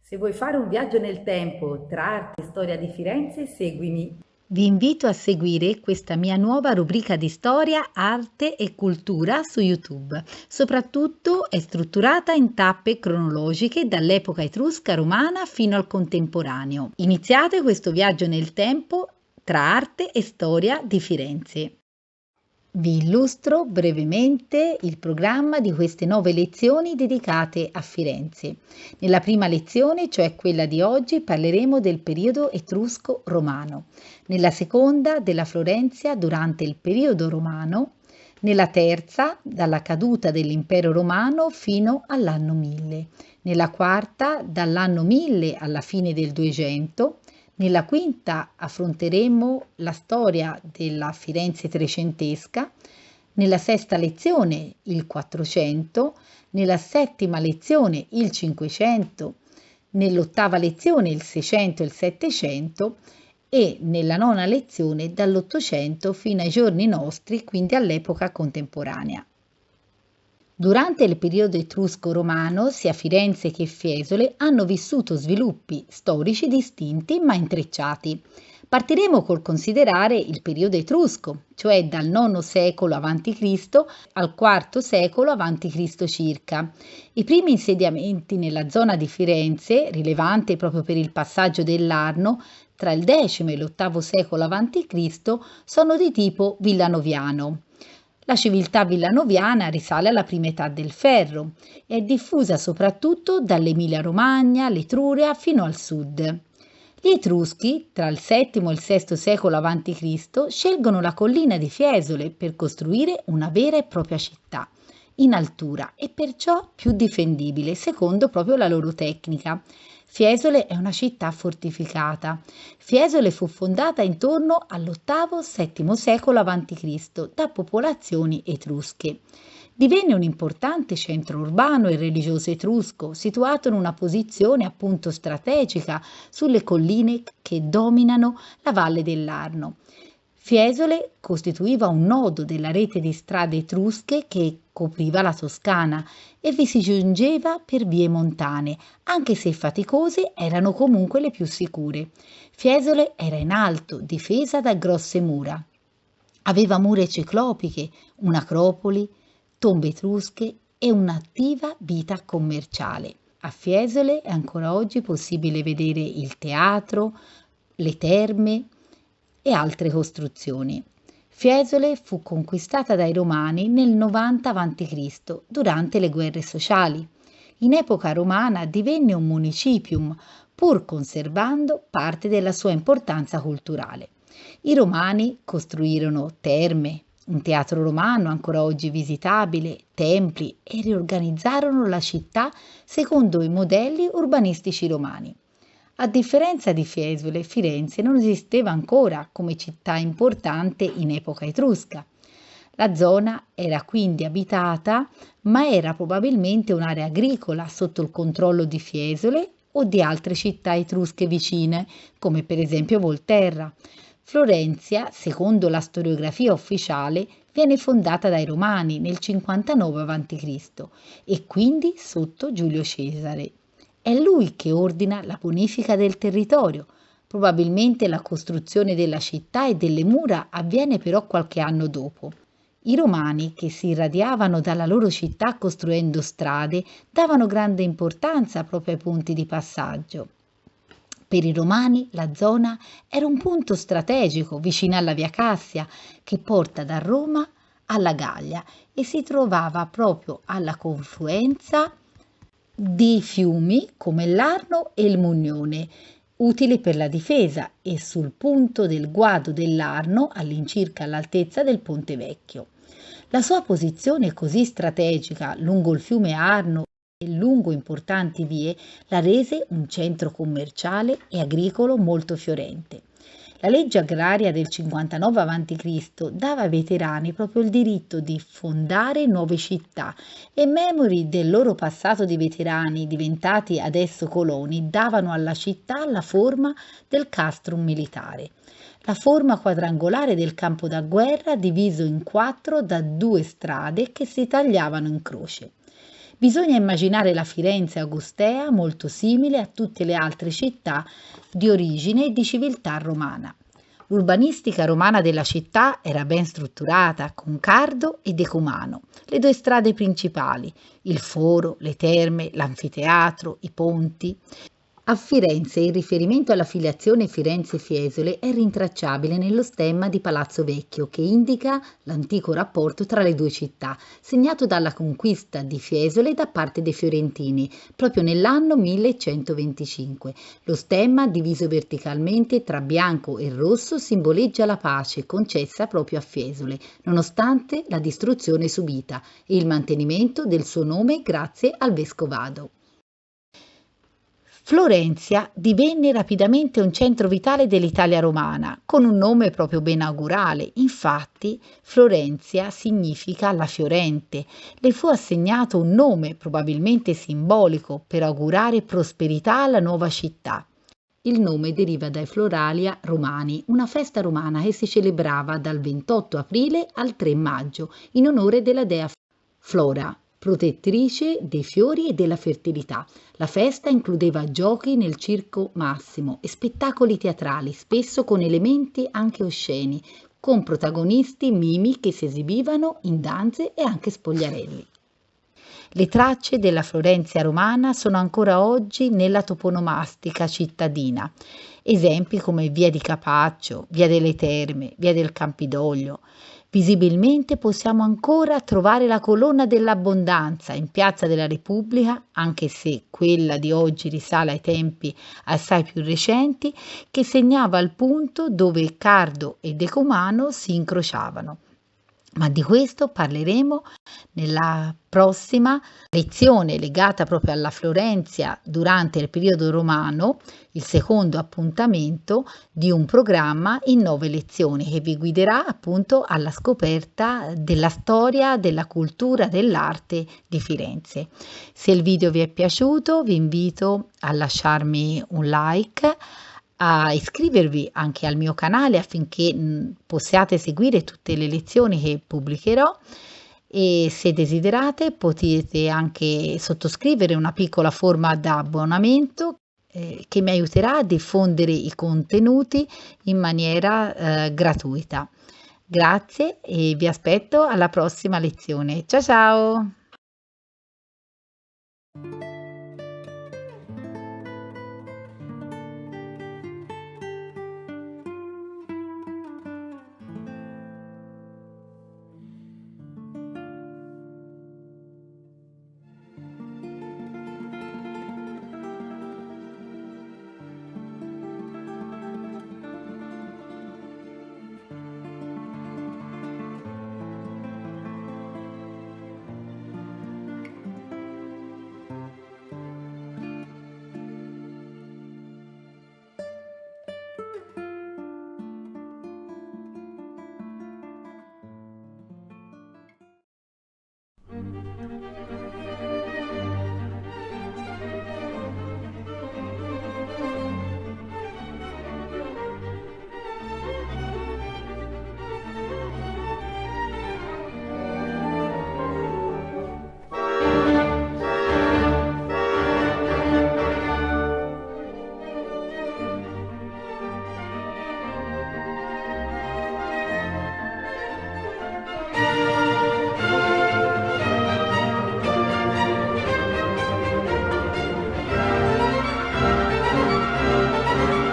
Se vuoi fare un viaggio nel tempo tra arte e storia di Firenze, seguimi. Vi invito a seguire questa mia nuova rubrica di storia, arte e cultura su YouTube. Soprattutto è strutturata in tappe cronologiche dall'epoca etrusca romana fino al contemporaneo. Iniziate questo viaggio nel tempo tra arte e storia di Firenze. Vi illustro brevemente il programma di queste 9 lezioni dedicate a Firenze. Nella prima lezione, cioè quella di oggi, parleremo del periodo etrusco-romano, nella seconda della Florenzia durante il periodo romano, nella terza dalla caduta dell'impero romano fino all'anno 1000, nella quarta dall'anno 1000 alla fine del 200, nella quinta affronteremo la storia della Firenze trecentesca, nella sesta lezione il 400, nella settima lezione il 500, nell'ottava lezione il 600 e il 700 e nella nona lezione dall'800 fino ai giorni nostri, quindi all'epoca contemporanea. Durante il periodo etrusco-romano, sia Firenze che Fiesole hanno vissuto sviluppi storici distinti ma intrecciati. Partiremo col considerare il periodo etrusco, cioè dal IX secolo a.C. al IV secolo a.C. circa. I primi insediamenti nella zona di Firenze, rilevante proprio per il passaggio dell'Arno, tra il X e l'VIII secolo a.C., sono di tipo villanoviano. La civiltà villanoviana risale alla prima età del ferro e è diffusa soprattutto dall'Emilia-Romagna, l'Etruria fino al sud. Gli Etruschi, tra il VII e il VI secolo a.C., scelgono la collina di Fiesole per costruire una vera e propria città, in altura e perciò più difendibile, secondo proprio la loro tecnica. Fiesole è una città fortificata. Fiesole fu fondata intorno all'VIII-VII secolo a.C. da popolazioni etrusche. Divenne un importante centro urbano e religioso etrusco, situato in una posizione appunto strategica sulle colline che dominano la valle dell'Arno. Fiesole costituiva un nodo della rete di strade etrusche che copriva la Toscana e vi si giungeva per vie montane, anche se faticose erano comunque le più sicure. Fiesole era in alto, difesa da grosse mura. Aveva mura ciclopiche, un'acropoli, tombe etrusche e un'attiva vita commerciale. A Fiesole è ancora oggi possibile vedere il teatro, le terme e altre costruzioni. Fiesole fu conquistata dai Romani nel 90 a.C. durante le guerre sociali. In epoca romana divenne un municipium, pur conservando parte della sua importanza culturale. I Romani costruirono terme, un teatro romano ancora oggi visitabile, templi e riorganizzarono la città secondo i modelli urbanistici romani. A differenza di Fiesole, Firenze non esisteva ancora come città importante in epoca etrusca. La zona era quindi abitata, ma era probabilmente un'area agricola sotto il controllo di Fiesole o di altre città etrusche vicine, come per esempio Volterra. Florenzia, secondo la storiografia ufficiale, viene fondata dai Romani nel 59 a.C. e quindi sotto Giulio Cesare. È lui che ordina la bonifica del territorio. Probabilmente la costruzione della città e delle mura avviene però qualche anno dopo. I Romani, che si irradiavano dalla loro città costruendo strade, davano grande importanza proprio ai punti di passaggio. Per i Romani la zona era un punto strategico vicino alla Via Cassia che porta da Roma alla Gallia e si trovava proprio alla confluenza di fiumi come l'Arno e il Mugnone, utili per la difesa e sul punto del guado dell'Arno all'incirca all'altezza del Ponte Vecchio. La sua posizione così strategica lungo il fiume Arno e lungo importanti vie la rese un centro commerciale e agricolo molto fiorente. La legge agraria del 59 a.C. dava ai veterani proprio il diritto di fondare nuove città e memori del loro passato di veterani diventati adesso coloni davano alla città la forma del castrum militare. La forma quadrangolare del campo da guerra diviso in quattro da due strade che si tagliavano in croce. Bisogna immaginare la Firenze augustea molto simile a tutte le altre città di origine e di civiltà romana. L'urbanistica romana della città era ben strutturata, con Cardo e Decumano, le due strade principali, il foro, le terme, l'anfiteatro, i ponti. A Firenze il riferimento alla filiazione Firenze-Fiesole è rintracciabile nello stemma di Palazzo Vecchio che indica l'antico rapporto tra le due città, segnato dalla conquista di Fiesole da parte dei fiorentini, proprio nell'anno 1125. Lo stemma, diviso verticalmente tra bianco e rosso, simboleggia la pace concessa proprio a Fiesole, nonostante la distruzione subita, e il mantenimento del suo nome grazie al vescovado. Florenzia divenne rapidamente un centro vitale dell'Italia romana, con un nome proprio ben augurale. Infatti, Florenzia significa la fiorente. Le fu assegnato un nome probabilmente simbolico per augurare prosperità alla nuova città. Il nome deriva dai Floralia Romani, una festa romana che si celebrava dal 28 aprile al 3 maggio in onore della dea Flora, protettrice dei fiori e della fertilità. La festa includeva giochi nel circo massimo e spettacoli teatrali, spesso con elementi anche osceni, con protagonisti mimi che si esibivano in danze e anche spogliarelli. Le tracce della Florenzia romana sono ancora oggi nella toponomastica cittadina. Esempi come Via di Capaccio, Via delle Terme, Via del Campidoglio. Visibilmente possiamo ancora trovare la colonna dell'abbondanza in Piazza della Repubblica, anche se quella di oggi risale ai tempi assai più recenti, che segnava il punto dove Cardo e Decumano si incrociavano. Ma di questo parleremo nella prossima lezione legata proprio alla Florenzia durante il periodo romano, il secondo appuntamento di un programma in 9 lezioni che vi guiderà appunto alla scoperta della storia, della cultura, dell'arte di Firenze. Se il video vi è piaciuto, vi invito a lasciarmi un like, a iscrivervi anche al mio canale affinché possiate seguire tutte le lezioni che pubblicherò, e se desiderate potete anche sottoscrivere una piccola forma da abbonamento che mi aiuterà a diffondere i contenuti in maniera gratuita. Grazie e vi aspetto alla prossima lezione. Ciao ciao!